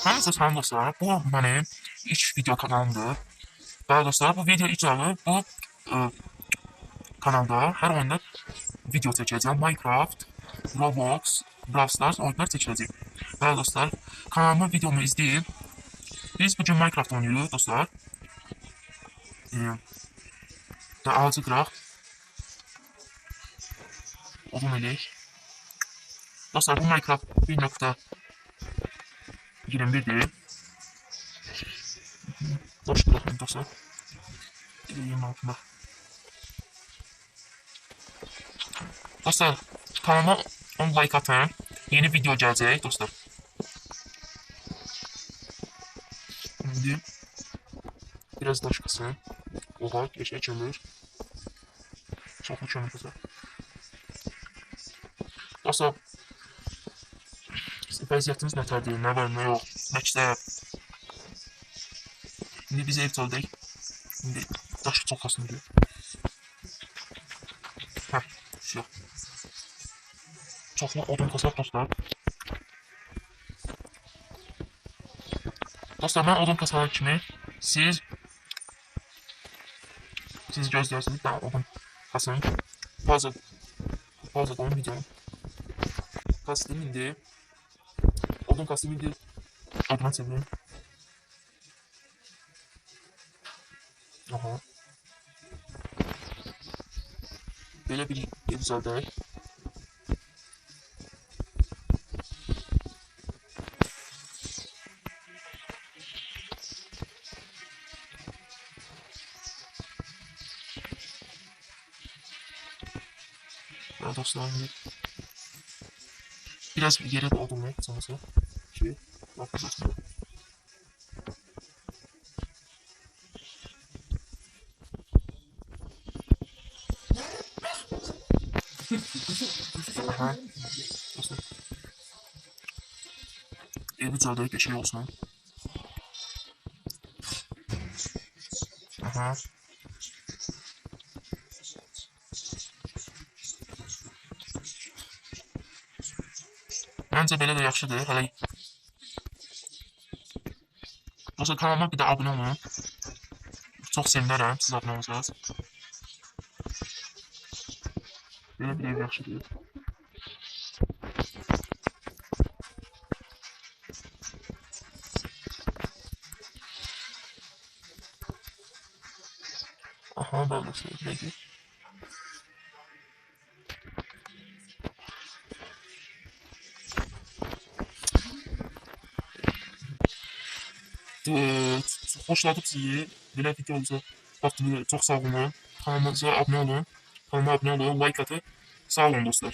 Hamınıza salam dostlar. Bu benim ilk video kanalımdır. Daha dostlar bu video icabı bu kanalda her oyunda video çekeceğim. Minecraft, Roblox, Brawl Stars oyunlar çekeceğim. Daha dostlar kanalıma videomu izleyin. Biz bugün Minecraft oynuyoruz dostlar. Da ağacı kıraq. Odun eləyik. Dostlar bu Minecraft 1.21'dir. Daş kıraq dostlar. Eləyim altına. Dostlar kanalıma 10 like atın. Yeni video gələcək dostlar. Şimdi biraz daş kısın. Oha geçe açılır. Çok uçuyorum kısa. Dostlar vəziyyətimiz nətərdir, nə var, nə yox, məktəb. Şimdi biz ev çaldıq. Şimdi daş çox asındır. Yox. Çoxlu odun kasaq dostlar. Dostlar mən odun kasalan kimi siz gözləyirsiniz. Ben odun kasın. Fazla oyun videom. Kastım indi. Odun kastım indi. Oduna çevirin. Aha. Böyle bir ev düzəldək. Dostlar biraz yere de odunla sanırsa ki bakacağız. Aha. Dostlar. Evi çaldırıp bir şey olsun. Aha. Bence belə də yaxşıdır. Hələ dostlar kanalıma bir də abunə olun. Çox sevinərəm siz abunə olacağız. Belə bir ev yaxşıdır. Aha böyle söyleyeyim. Xoşladım sizi. Belə videomuza baxdığınız çox sağ olun. Kanalımıza abunə olun. Kanalıma abunə olun, like atın. Sağ olun dostlar.